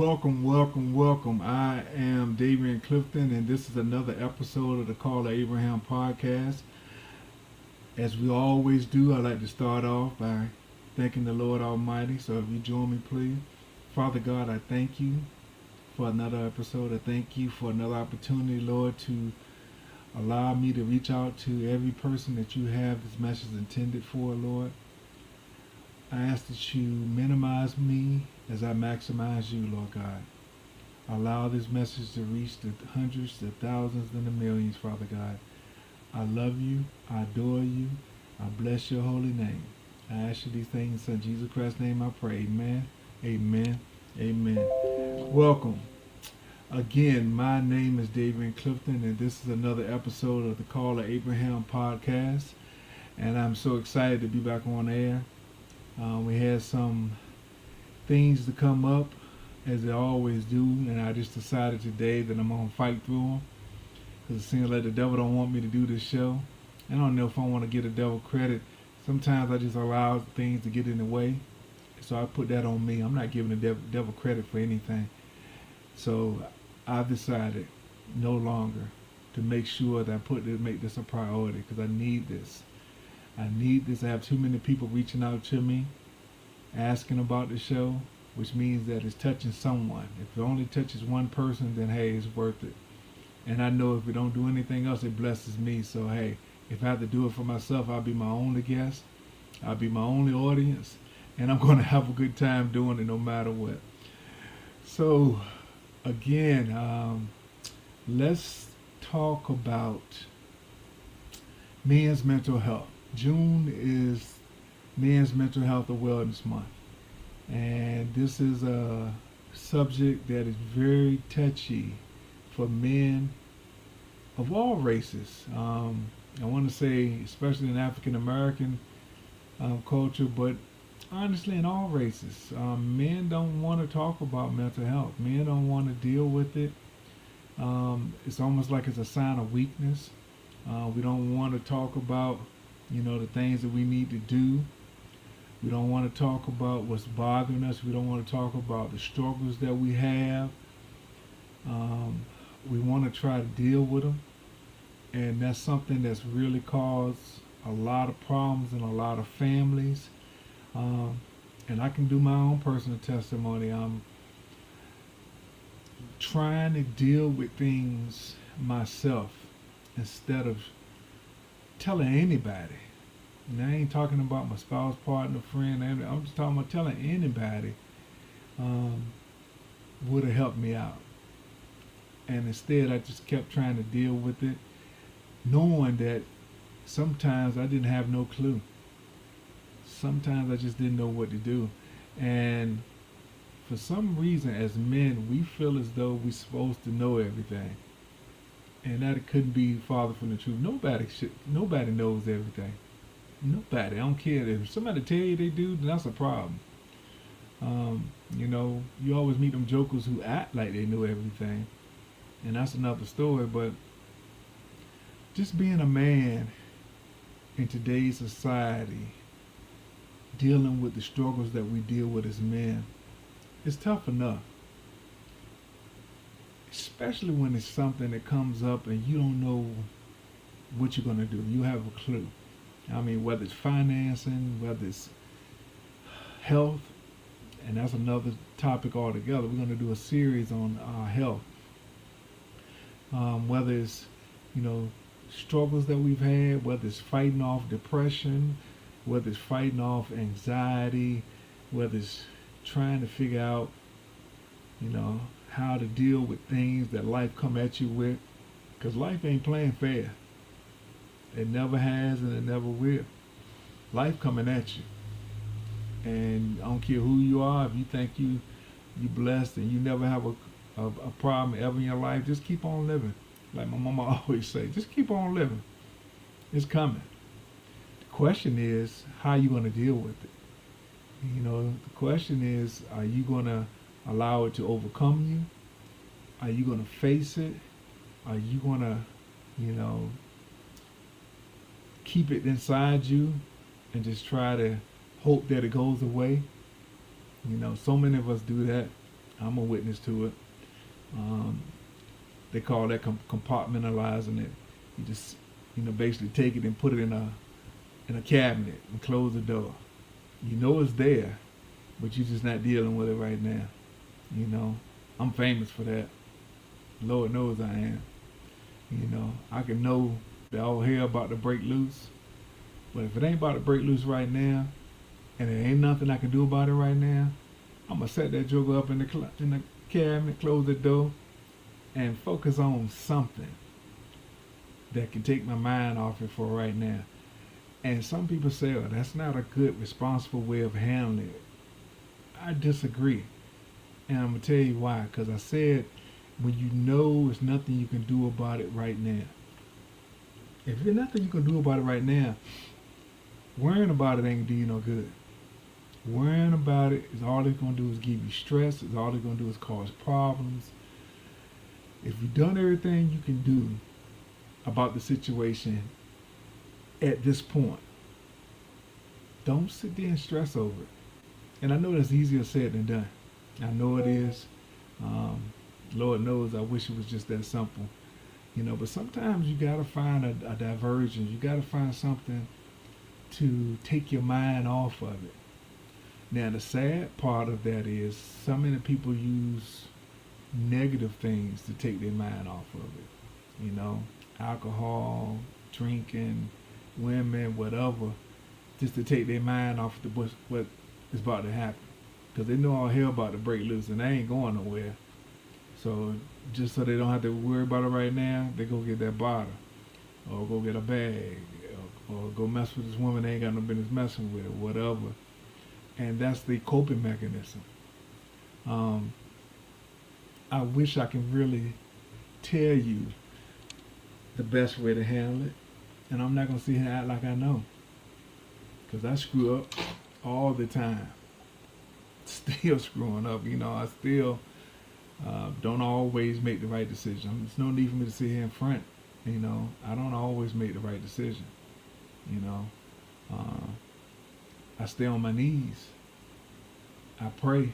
welcome. I am Damian Clifton, and this is another episode of the Call of Abraham podcast. As we always do, I like to start off by thanking the Lord Almighty. So if you join me, please. Father God, I thank you for another episode. I thank you for another opportunity, Lord, to allow me to reach out to every person that you have this message intended for, Lord. I ask that you minimize me as I maximize you, Lord God. Allow this message to reach the hundreds, the thousands, and the millions, Father God. I love you. I adore you. I bless your holy name. I ask you these things in Jesus Christ's name I pray. Amen. Amen. Amen. Welcome. Again, my name is David Clifton, and this is another episode of the Call of Abraham podcast. And I'm so excited to be back on air. We had some things to come up, as they always do, and I just decided today that I'm going to fight through them, because it seems like the devil don't want me to do this show. I don't know if I want to give the devil credit. Sometimes I just allow things to get in the way, so I put that on me. I'm not giving the devil credit for anything. So I've decided no longer to make sure that make this a priority, because I need this. I have too many people reaching out to me, asking about the show, which means that it's touching someone. If it only touches one person, then hey, it's worth it. And I know if we don't do anything else, it blesses me. So hey, if I have to do it for myself, I'll be my only guest. I'll be my only audience. And I'm going to have a good time doing it no matter what. So again, let's talk about men's mental health. June is Men's Mental Health and Wellness Month, and this is a subject that is very touchy for men of all races. I want to say especially in African American culture, but honestly in all races. Men don't want to talk about mental health. Men don't want to deal with it. It's almost like it's a sign of weakness. We don't want to talk about the things that we need to do. We don't want to talk about what's bothering us. We don't want to talk about the struggles that we have. We want to try to deal with them. And that's something that's really caused a lot of problems in a lot of families. And I can do my own personal testimony. I'm trying to deal with things myself instead of telling anybody. And I ain't talking about my spouse, partner, friend. I'm just talking about telling anybody would have helped me out. And instead, I just kept trying to deal with it, knowing that sometimes I didn't have no clue. Sometimes I just didn't know what to do. And for some reason, as men, we feel as though we're supposed to know everything. And that it couldn't be farther from the truth. Nobody knows everything. Nobody. I don't care. If somebody tell you they do, then that's a problem. You always meet them jokers who act like they know everything. And that's another story. But just being a man in today's society, dealing with the struggles that we deal with as men, it's tough enough. Especially when it's something that comes up and you don't know what you're going to do. You have a clue. I mean, whether it's financing, whether it's health, and that's another topic altogether. We're going to do a series on health. Whether it's, struggles that we've had, whether it's fighting off depression, whether it's fighting off anxiety, whether it's trying to figure out, how to deal with things that life come at you with, because life ain't playing fair. It never has and it never will. Life coming at you, and I don't care who you are. If you think you blessed and you never have a problem ever in your life, just keep on living. Like my mama always say, just keep on living. It's coming. The question is, how are you going to deal with it? The question is, are you going to allow it to overcome you? Are you going to face it? Are you going to, keep it inside you and just try to hope that it goes away? So many of us do that. I'm a witness to it. Um, they call that compartmentalizing it. You just, basically take it and put it in a cabinet and close the door. You know it's there, but you're just not dealing with it right now. You know, I'm famous for that. Lord knows I am. I can know that all hell about to break loose, but if it ain't about to break loose right now, and there ain't nothing I can do about it right now, I'm gonna set that joker up in the cabinet, close the door, and focus on something that can take my mind off it for right now. And some people say, "Oh, that's not a good, responsible way of handling it." I disagree, and I'm gonna tell you why. Because I said, when you know there's nothing you can do about it right now. If there's nothing you can do about it right now, worrying about it ain't gonna do you no good. Worrying about it is all it's gonna do is give you stress. Is all it's gonna do is cause problems. If you've done everything you can do about the situation at this point, don't sit there and stress over it. And I know that's easier said than done. I know it is. Lord knows I wish it was just that simple. But sometimes you gotta find a diversion. You gotta find something to take your mind off of it. Now the sad part of that is so many people use negative things to take their mind off of it. Alcohol, drinking, women, whatever, just to take their mind off what is about to happen. Because they know all hell about to break loose and they ain't going nowhere. So just so they don't have to worry about it right now, they go get that bottle or go get a bag or go mess with this woman they ain't got no business messing with or whatever. And that's the coping mechanism. I wish I can really tell you the best way to handle it. And I'm not going to sit here and act like I know. Because I screw up all the time. Still screwing up. I still don't always make the right decision. There's no need for me to sit here in front. I don't always make the right decision. I stay on my knees. I pray.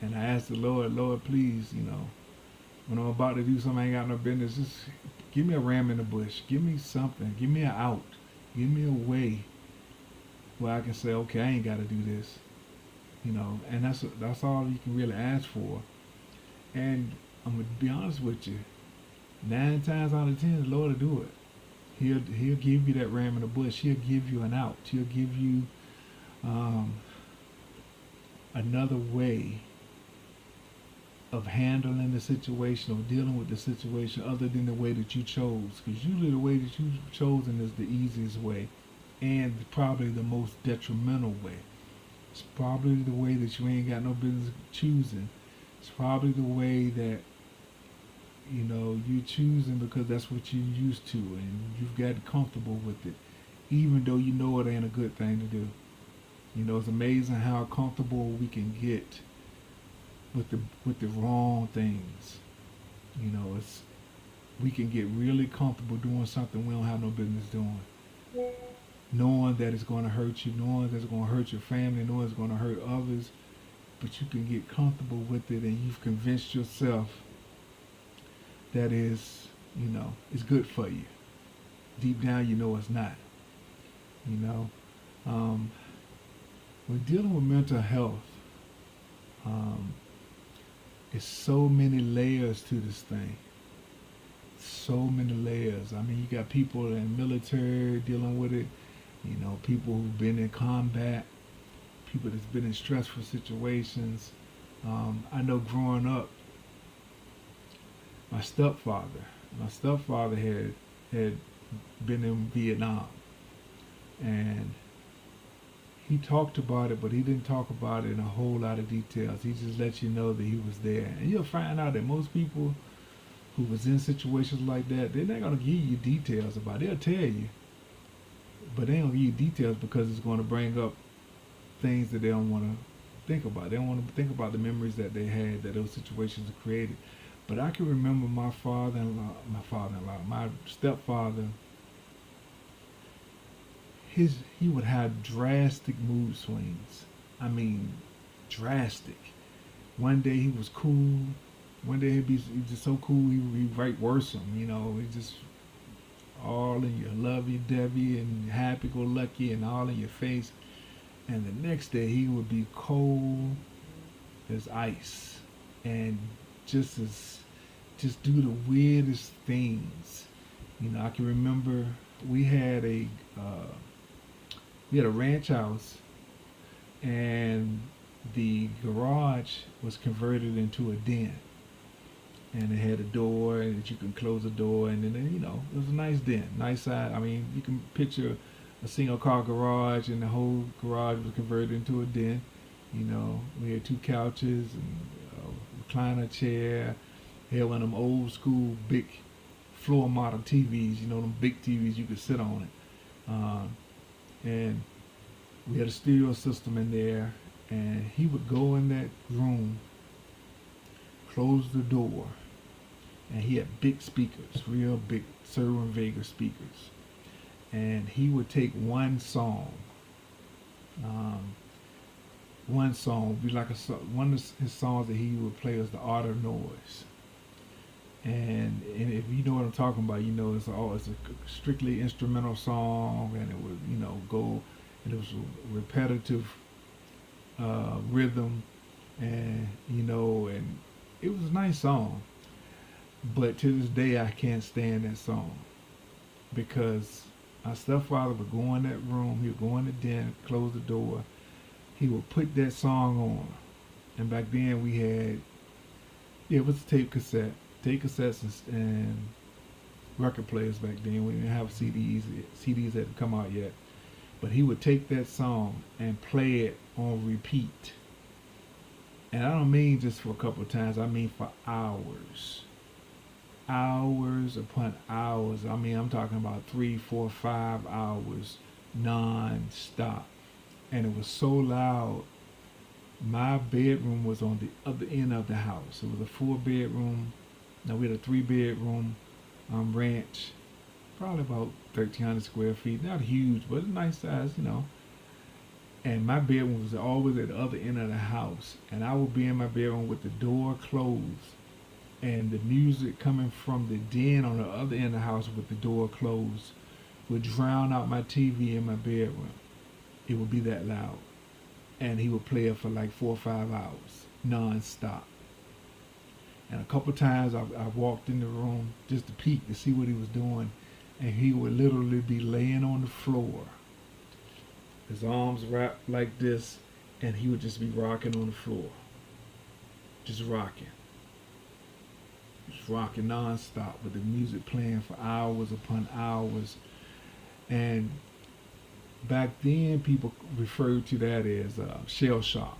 And I ask the Lord, please, when I'm about to do something I ain't got no business, just give me a ram in the bush. Give me something. Give me an out. Give me a way where I can say, okay, I ain't got to do this. And that's all you can really ask for. And I'm going to be honest with you. 9 times out of 10, the Lord will do it. He'll give you that ram in the bush. He'll give you an out. He'll give you another way of handling the situation or dealing with the situation other than the way that you chose. Because usually the way that you've chosen is the easiest way and probably the most detrimental way. It's probably the way that you ain't got no business choosing. It's probably the way that you're choosing because that's what you're used to and you've gotten comfortable with it, even though you know it ain't a good thing to do. It's amazing how comfortable we can get with the wrong things. We can get really comfortable doing something we don't have no business doing, knowing that it's going to hurt you, knowing that it's going to hurt your family, knowing it's going to hurt others, but you can get comfortable with it and you've convinced yourself that it's good for you. Deep down you know it's not. When dealing with mental health, it's so many layers to this thing. So many layers. I mean, you got people in the military dealing with it, people who've been in combat, people that's been in stressful situations. I know growing up, my stepfather had been in Vietnam, and he talked about it, but he didn't talk about it in a whole lot of details. He just let you know that he was there. And you'll find out that most people who was in situations like that, they're not going to give you details about it. They'll tell you, but they don't give you details because it's going to bring up things that they don't want to think about. They don't want to think about the memories that they had, that those situations created. But I can remember my stepfather, he would have drastic mood swings. I mean, drastic. One day he was cool. One day he'd just so cool he'd write worrisome. He just all in your lovey-dovey and happy-go-lucky and all in your face. And the next day he would be cold as ice and just as just do the weirdest things. I can remember we had a uh, we had a ranch house, and the garage was converted into a den, and it had a door that you can close the door, and then it was a nice den, nice side. I mean, you can picture a single car garage, and the whole garage was converted into a den. We had two couches and a recliner chair. We had one of them old school big floor model TVs, them big TVs you could sit on it. And we had a stereo system in there, and he would go in that room, close the door, and he had big speakers, real big Serwin Vega speakers. And he would take one song, would be like one of his songs that he would play was The Art of Noise. And if you know what I'm talking about, it's a strictly instrumental song, and it would go, and it was a repetitive rhythm, and and it was a nice song. But to this day, I can't stand that song because my stepfather would go in that room, he would go in the den, close the door, he would put that song on, and back then we had it was a tape cassettes and record players back then. We didn't have CDs hadn't come out yet. But he would take that song and play it on repeat. And I don't mean just for a couple of times, I mean for hours. Hours upon hours. I mean, I'm talking about 3, 4, 5 hours non-stop. And it was so loud. My bedroom was on the other end of the house. It was a 4-bedroom. Now we had a 3-bedroom ranch, probably about 1,300 square feet. Not huge, but a nice size, And my bedroom was always at the other end of the house, and I would be in my bedroom with the door closed, and the music coming from the den on the other end of the house with the door closed would drown out my TV in my bedroom. It would be that loud, and he would play it for like 4 or 5 hours non-stop. And a couple times I walked in the room just to peek to see what he was doing, and he would literally be laying on the floor, his arms wrapped like this, and he would just be rocking on the floor, just rocking non-stop with the music playing for hours upon hours. And back then people referred to that as shell shock.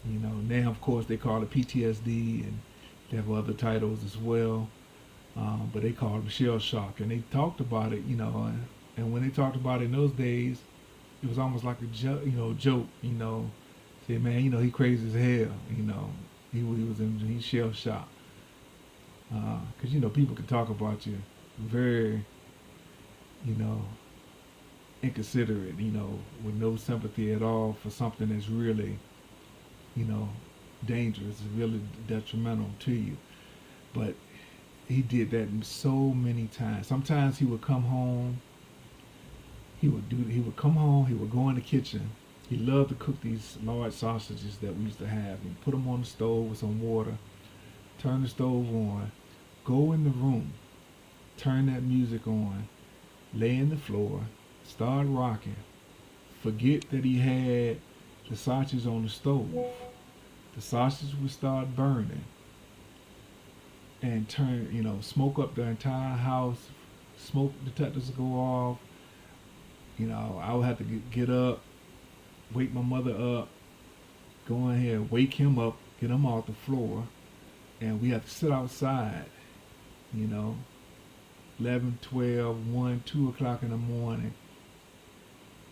Now of course they call it PTSD, and they have other titles as well, but they called it shell shock, and they talked about it, and when they talked about it in those days, it was almost like a joke, say, man, he crazy as hell, he's shell shocked, because people can talk about you very, inconsiderate, with no sympathy at all for something that's really, dangerous, really detrimental to you. But he did that so many times. Sometimes he would come home, he would come home, he would go in the kitchen. He loved to cook these large sausages that we used to have, and put them on the stove with some water, turn the stove on, go in the room, turn that music on, lay in the floor, start rocking, forget that he had the sausages on the stove. The sausage would start burning and turn, smoke up the entire house, smoke detectors would go off. I would have to get up, wake my mother up, go in here, wake him up, get him off the floor, and we have to sit outside, 11, 12, 1, 2 o'clock in the morning.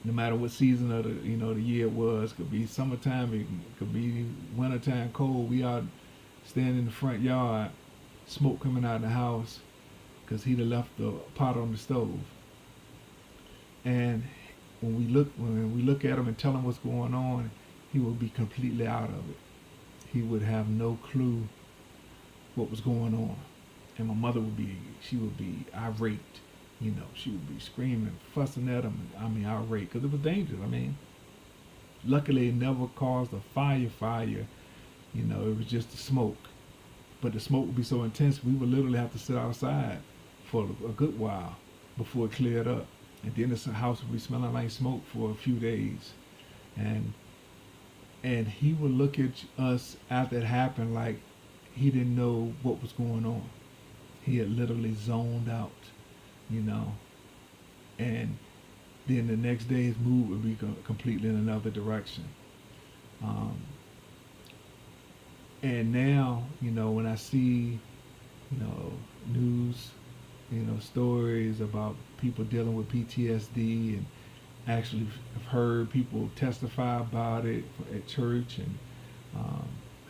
No matter what season of the year it was, could be summertime, it could be wintertime cold. We out standing in the front yard, smoke coming out of the house, because he'd have left the pot on the stove. And when we look at him and tell him what's going on, he will be completely out of it. he would have no clue what was going on. And my mother she would be irate. She would be screaming, fussing at him. I mean, irate, because it was dangerous. I mean, luckily it never caused a fire. It was just the smoke. But the smoke would be so intense, we would literally have to sit outside for a good while before it cleared up. And then the house would be smelling like smoke for a few days. And he would look at us after it happened like he didn't know what was going on. He had literally zoned out, and then the next day his mood would be completely in another direction. And now, when I see, news, stories about people dealing with PTSD, and actually have heard people testify about it at church, and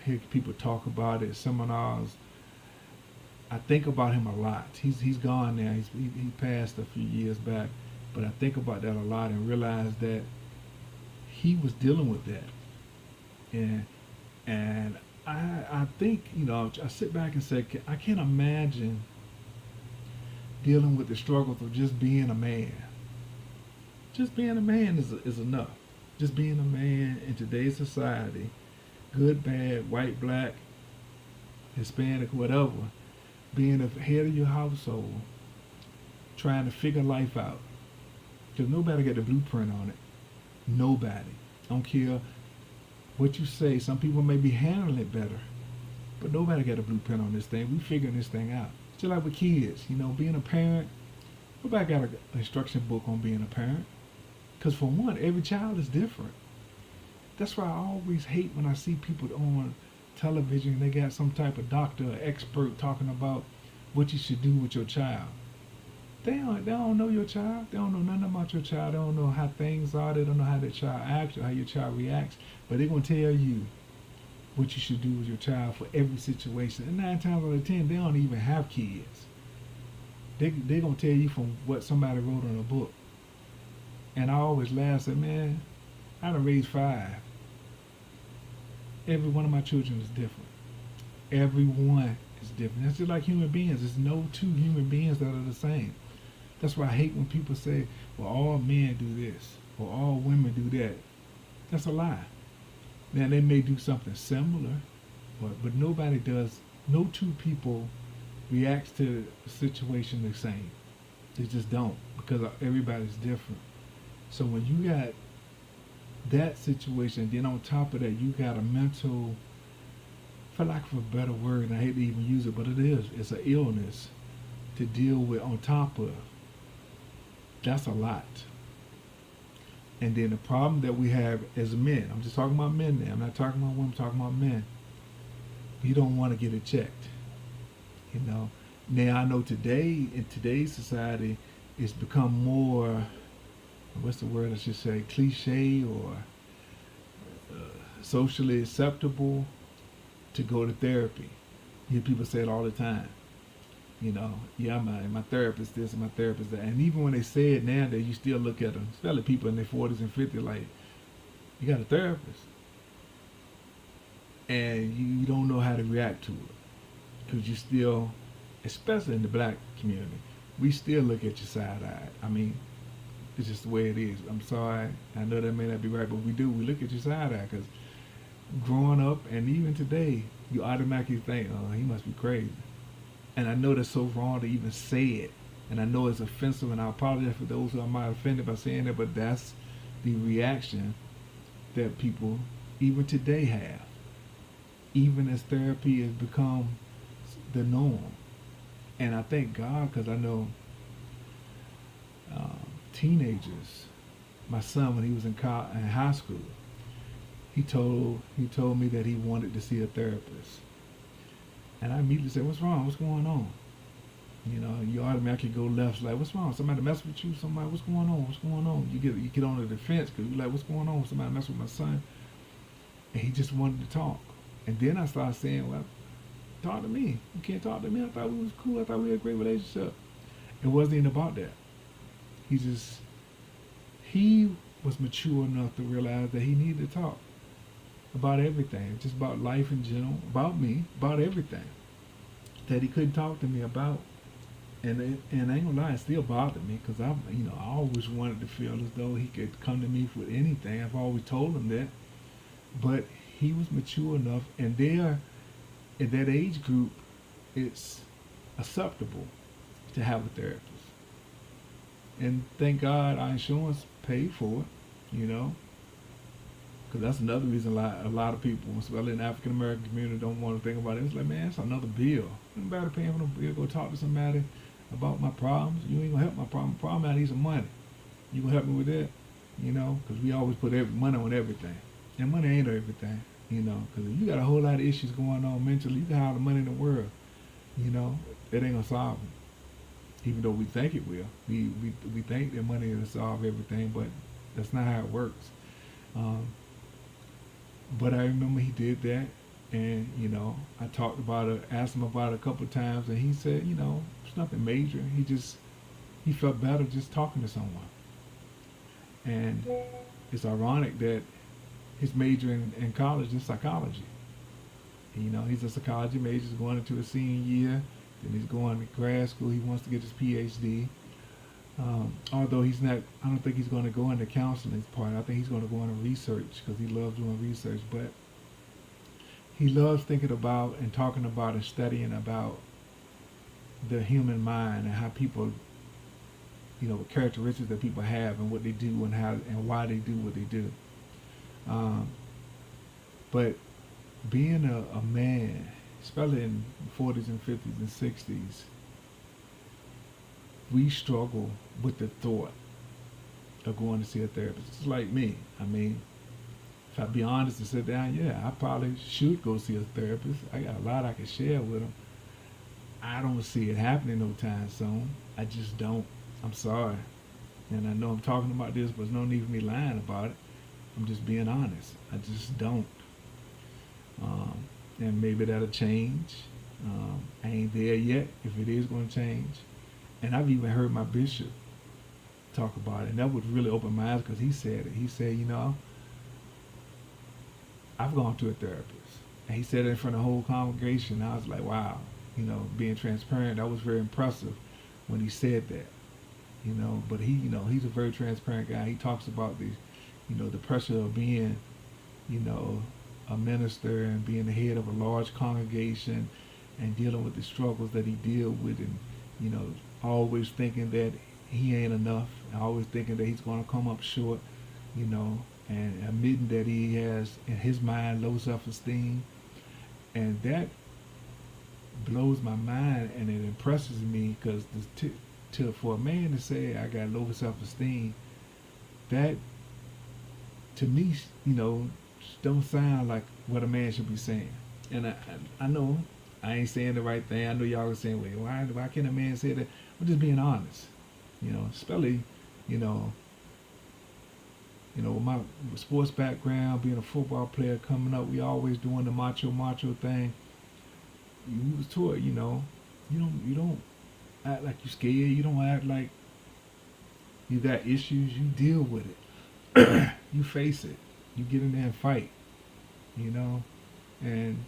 hear people talk about it at seminars. I think about him a lot. He's gone now. He passed a few years back, but I think about that a lot and realize that he was dealing with that. And I think, I sit back and say, I can't imagine dealing with the struggles of just being a man. Just being a man is enough. Just being a man in today's society, good, bad, white, black, Hispanic, whatever, being the head of your household, trying to figure life out. Because nobody got the blueprint on it. Nobody. I don't care what you say. Some people may be handling it better, but nobody got a blueprint on this thing. We figuring this thing out. Just like with kids, being a parent, nobody got an instruction book on being a parent. Because for one, every child is different. That's why I always hate when I see people on television, they got some type of doctor or expert talking about what you should do with your child. They don't know your child. They don't know nothing about your child. They don't know how things are. They don't know how their child acts or how your child reacts. But they're going to tell you what you should do with your child for every situation. And 9 times out of 10, they don't even have kids. They're going to tell you from what somebody wrote in a book. And I always laugh and say, man, I done raised 5. Every one of my children is different. Every one is different. That's just like human beings. There's no 2 human beings that are the same. That's why I hate when people say, well, all men do this or all women do that. That's a lie. Now, they may do something similar, but nobody does. No 2 people reacts to the situation the same. They just don't, because everybody's different. So when you got that situation, then on top of that, you got a mental, for lack of a better word, and I hate to even use it, but it's an illness to deal with on top of. That's a lot. And then the problem that we have as men, I'm just talking about men now, I'm not talking about women, I'm talking about men. You don't want to get it checked. Now I know today, in today's society, it's become more, what's the word I should say, cliche or socially acceptable to go to therapy. You hear people say it all the time. Yeah, my therapist this and my therapist that. And even when they say it nowadays, you still look at them, especially people in their 40s and 50s, like, you got a therapist. And you don't know how to react to it. Because you still, especially in the black community, we still look at you side-eyed. I mean, it's just the way it is. I'm sorry. I know that may not be right, but we do. We look at you side-eyed because growing up and even today, you automatically think, oh, he must be crazy. And I know that's so wrong to even say it. And I know it's offensive, and I apologize for those who I might have offended by saying that, but that's the reaction that people, even today, have. Even as therapy has become the norm. And I thank God, because I know teenagers, my son, when he was in high school, he told me that he wanted to see a therapist. And I immediately said, what's wrong? What's going on? You automatically go left, like, what's wrong? Somebody mess with you? Somebody, what's going on? What's going on? You get on the defense because you're like, what's going on? Somebody mess with my son. And he just wanted to talk. And then I started saying, well, talk to me. You can't talk to me. I thought we was cool. I thought we had a great relationship. It wasn't even about that. He was mature enough to realize that he needed to talk. about everything, just about life in general, about me, about everything that he couldn't talk to me about. And I ain't gonna lie, it still bothered me because I always wanted to feel as though he could come to me with anything. I've always told him that, but he was mature enough, and there, in that age group, it's acceptable to have a therapist. And thank God our insurance paid for it, because that's another reason a lot of people, especially in the African American community, don't want to think about it. It's like, man, it's another bill. I'm about to pay for no bill. Go talk to somebody about my problems. You ain't gonna help my problem. Problem, I need some money. You gonna help me with that? Because we always put money on everything, and money ain't everything. Because if you got a whole lot of issues going on mentally, you can have all the money in the world. It ain't gonna solve them. Even though we think it will, we think that money will solve everything, but that's not how it works. But I remember he did that, and I talked about it, asked him about it a couple of times, and he said, it's nothing major. He felt better just talking to someone. And it's ironic that his major in college is psychology. He's a psychology major. He's going into his senior year. Then he's going to grad school. He wants to get his PhD. Although he's not, I don't think he's going to go into counseling part. I think he's going to go into research because he loves doing research. But he loves thinking about and talking about and studying about the human mind and how people, the characteristics that people have and what they do and how and why they do what they do. But being a man, especially in the 40s and 50s and 60s, we struggle with the thought of going to see a therapist. It's like me. I mean, if I be honest and sit down, yeah, I probably should go see a therapist. I got a lot I can share with them. I don't see it happening no time soon. I just don't. I'm sorry. And I know I'm talking about this, but there's no need for me lying about it. I'm just being honest. I just don't. And maybe that'll change. I ain't there yet, if it is going to change. And I've even heard my bishop talk about it, and that would really open my eyes because he said it. He said, I've gone to a therapist. And he said it in front of the whole congregation. I was like, wow, being transparent, that was very impressive when he said that. But he's a very transparent guy. He talks about the pressure of being, a minister and being the head of a large congregation and dealing with the struggles that he deals with, and always thinking that he ain't enough, always thinking that he's going to come up short, and admitting that he has in his mind low self-esteem. And that blows my mind, and it impresses me because for a man to say I got low self-esteem, that to me, don't sound like what a man should be saying. And I know I ain't saying the right thing. I know y'all are saying, wait, why can't a man say that? I'm just being honest. Especially, with my sports background, being a football player coming up, we always doing the macho thing. You was taught, you don't act like you scared. You don't act like you got issues. You deal with it. You face it. You get in there and fight. And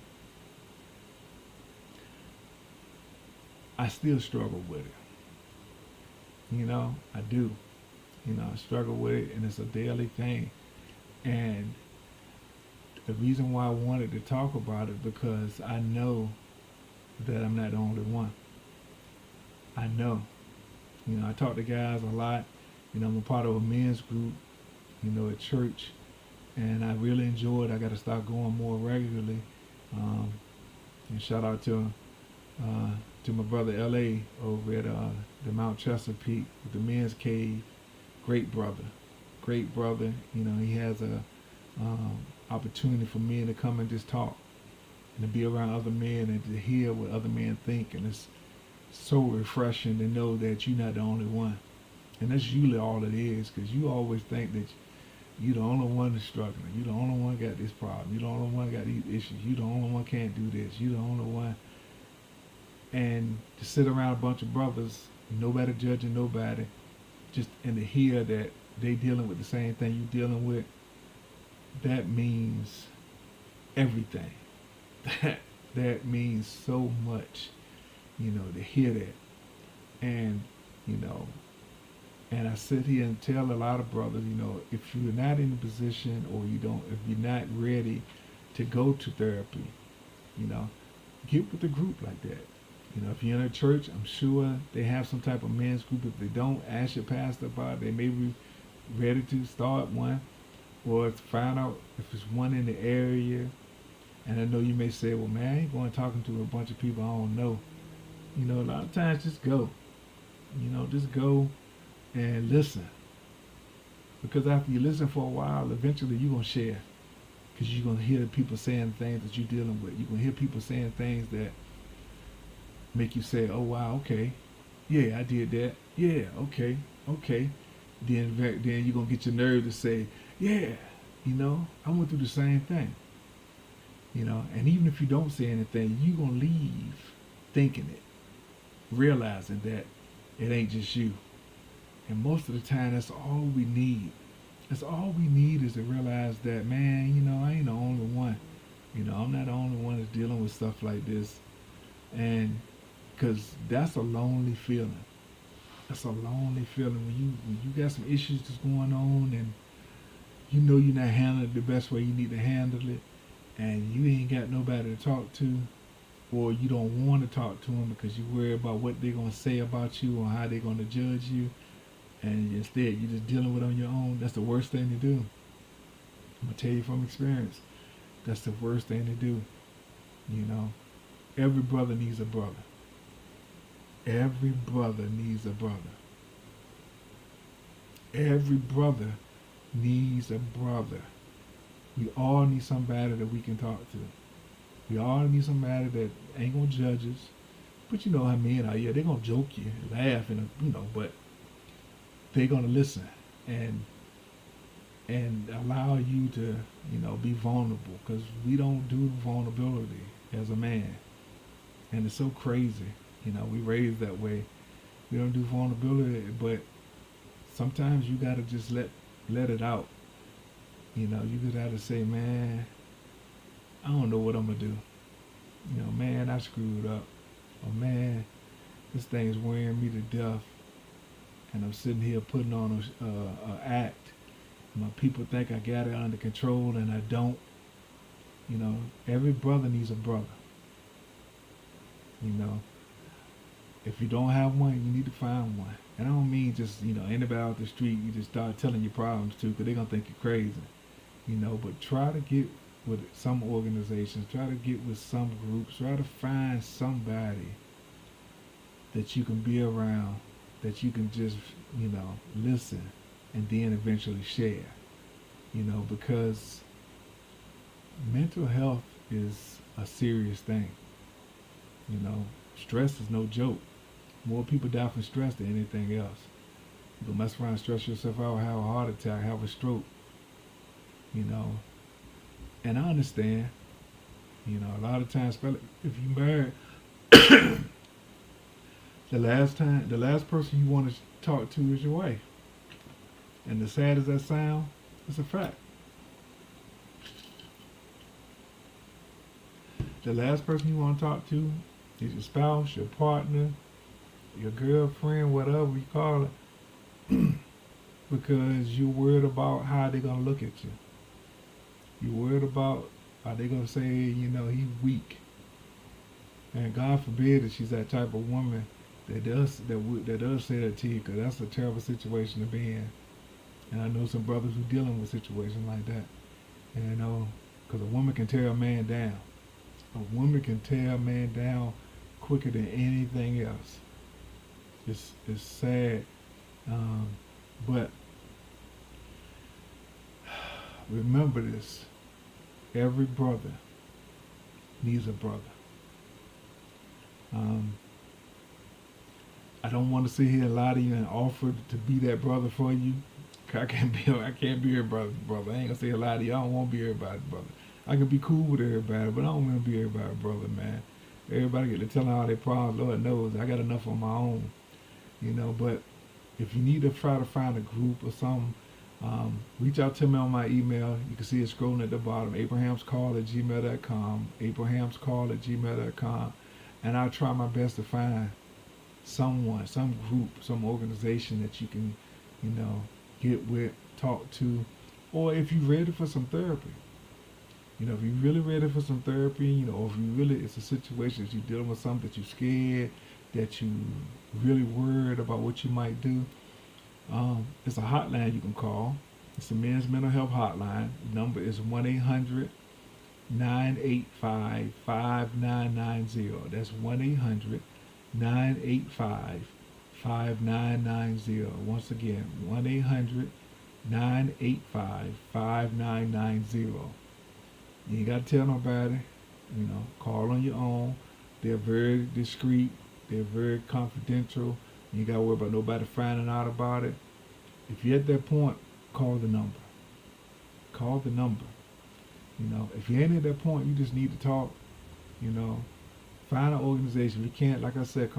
I still struggle with it. I do. I struggle with it, and it's a daily thing. And the reason why I wanted to talk about it, because I know that I'm not the only one. I know. I talk to guys a lot. I'm a part of a men's group, at church, and I really enjoy it. I got to start going more regularly. And shout out to my brother L.A. over at the Mount Chesapeake with the men's cave. Great brother. He has a opportunity for men to come and just talk and to be around other men and to hear what other men think. And it's so refreshing to know that you're not the only one. And that's usually all it is, because you always think that you're the only one that's struggling. You're the only one got this problem. You're the only one got these issues. You're the only one can't do this. You're the only one. And to sit around a bunch of brothers, nobody judging nobody, just and to hear that they dealing with the same thing you're dealing with, that means everything. That means so much, to hear that. And, you know, and I sit here and tell a lot of brothers, if you're not in a position or if you're not ready to go to therapy, you know, get with a group like that. If you're in a church, I'm sure they have some type of men's group. If they don't, ask your pastor about it. They may be ready to start one, or to find out if there's one in the area. And I know you may say, well, man, I ain't going talking to a bunch of people I don't know. A lot of times just go. Just go and listen. Because after you listen for a while, eventually you're going to share. Because you're going to hear people saying things that you're dealing with. You're going to hear people saying things that make you say, oh, wow, okay. Yeah, I did that. Yeah, okay, okay. Then you're going to get your nerve to say, yeah, I went through the same thing. And even if you don't say anything, you're going to leave thinking it, realizing that it ain't just you. And most of the time, that's all we need. That's all we need is to realize that, man, I ain't the only one. I'm not the only one that's dealing with stuff like this. And because that's a lonely feeling. That's a lonely feeling when you got some issues that's going on and you're not handling it the best way you need to handle it, and you ain't got nobody to talk to, or you don't want to talk to them because you worry about what they're going to say about you or how they're going to judge you, and instead you're just dealing with it on your own. That's the worst thing to do. I'm going to tell you from experience, that's the worst thing to do. Every brother needs a brother. Every brother needs a brother. Every brother needs a brother. We all need somebody that we can talk to. We all need somebody that ain't gonna judge us. But you know how men are. Yeah, they're gonna joke you, laugh, and but they're gonna listen and allow you to, be vulnerable. Because we don't do vulnerability as a man, and it's so crazy. We raised that way. We don't do vulnerability, but sometimes you gotta just let it out. You just gotta say, man, I don't know what I'm gonna do. Man, I screwed up. Or man, this thing's wearing me to death, and I'm sitting here putting on a act. My people think I got it under control, and I don't. Every brother needs a brother. If you don't have one, you need to find one. And I don't mean just, anybody out the street you just start telling your problems to, because they're going to think you're crazy. But try to get with some organizations, try to get with some groups, try to find somebody that you can be around, that you can just, listen and then eventually share. Because mental health is a serious thing. Stress is no joke. More people die from stress than anything else. You go mess around, stress yourself out, have a heart attack, have a stroke. And I understand. A lot of times, if you married, the last person you want to talk to is your wife. And as sad as that sounds, it's a fact. The last person you want to talk to is your spouse, your partner, your girlfriend, whatever you call it, because you're worried about how they're going to look at you. You're worried about how they're going to say, he's weak. And God forbid that she's that type of woman that does say that to you, because that's a terrible situation to be in. And I know some brothers who are dealing with situations like that. And because a woman can tear a man down. A woman can tear a man down quicker than anything else. It's sad, but remember this: every brother needs a brother. I don't want to sit here and lie to you and offer to be that brother for you. I can't be everybody's brother. I ain't gonna say a lie to you. I don't want to be everybody's brother. I can be cool with everybody, but I don't want to be everybody's brother, man. Everybody get to tell all their problems. Lord knows I got enough on my own, But if you need to try to find a group or something, Reach out to me on my email. You can see it scrolling at the bottom, abrahamscall@gmail.com, abrahamscall@gmail.com. And I'll try my best to find someone, some group, some organization that you can, get with, talk to, or if you're ready for some therapy. If you're really ready for some therapy, or if you really, it's a situation that you're dealing with something that you're scared, that you really worried about what you might do, it's a hotline you can call. It's the Men's Mental Health Hotline. The number is 1-800-985-5990. That's 1-800-985-5990. Once again, 1-800-985-5990. You ain't got to tell nobody. Call on your own. They're very discreet. They're very confidential. You ain't got to worry about nobody finding out about it. If you're at that point, call the number. Call the number. If you ain't at that point, you just need to talk. Find an organization. If you can't, like I said,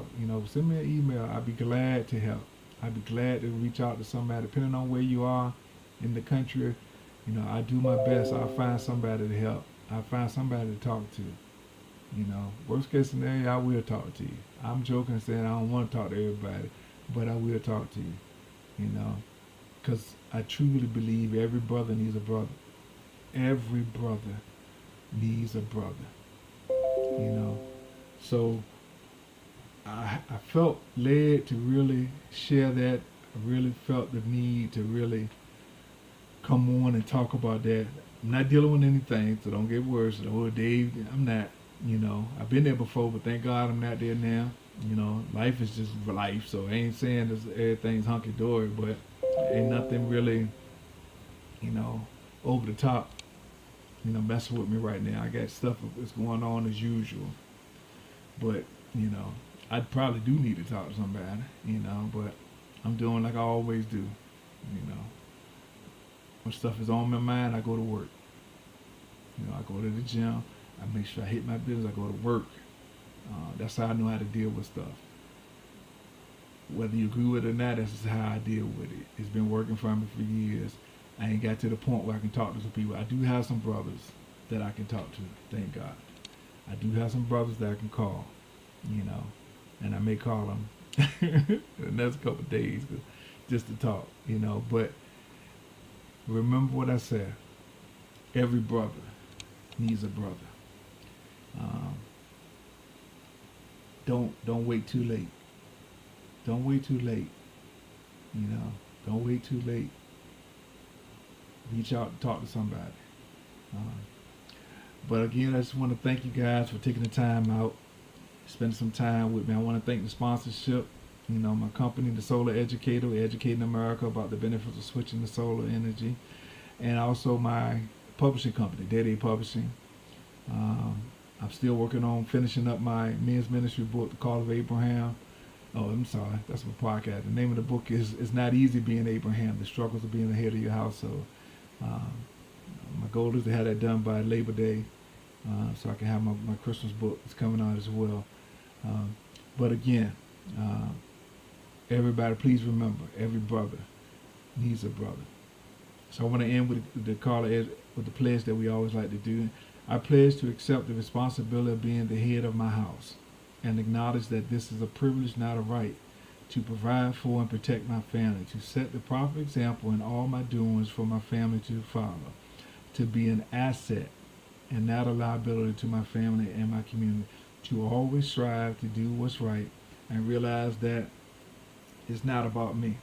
send me an email. I'd be glad to help. I'd be glad to reach out to somebody, depending on where you are in the country. I do my best. I'll find somebody to help. I'll find somebody to talk to. Worst case scenario, I will talk to you. I'm joking saying I don't want to talk to everybody, but I will talk to you. Because I truly believe every brother needs a brother. Every brother needs a brother. So I felt led to really share that. I really felt the need to really come on and talk about that. I'm not dealing with anything, so don't get worse. Oh, Dave, I'm not. I've been there before, but thank God I'm not there now. Life is just life, so I ain't saying everything's hunky-dory, but ain't nothing really, over the top, messing with me right now. I got stuff that's going on as usual, but, I probably do need to talk to somebody, but I'm doing like I always do, When stuff is on my mind, I go to work. I go to the gym. I make sure I hit my business. I go to work. That's how I know how to deal with stuff. Whether you agree with it or not, that's just how I deal with it. It's been working for me for years. I ain't got to the point where I can talk to some people. I do have some brothers that I can talk to, thank God. I do have some brothers that I can call, and I may call them in the next couple of days just to talk, But remember what I said. Every brother needs a brother. Don't wait too late. Don't wait too late. Don't wait too late. Reach out and talk to somebody. But again, I just want to thank you guys for taking the time out, spending some time with me. I want to thank the sponsorship. My company, The Solar Educator, educating America about the benefits of switching to solar energy, and also my publishing company, Day Day Publishing. I'm still working on finishing up my men's ministry book, The Call of Abraham. Oh, I'm sorry, that's my podcast. The name of the book is "It's Not Easy Being Abraham: The Struggles of Being the Head of Your Household." My goal is to have that done by Labor Day, so I can have my Christmas book that's coming out as well. But again, everybody, please remember, every brother needs a brother. So I want to end with the pledge that we always like to do. I pledge to accept the responsibility of being the head of my house and acknowledge that this is a privilege, not a right, to provide for and protect my family, to set the proper example in all my doings for my family to follow, to be an asset and not a liability to my family and my community, to always strive to do what's right and realize that it's not about me.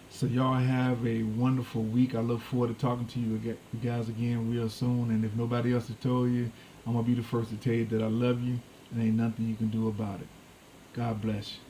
So y'all have a wonderful week. I look forward to talking to you guys again real soon. And if nobody else has told you, I'm going to be the first to tell you that I love you and ain't nothing you can do about it. God bless you.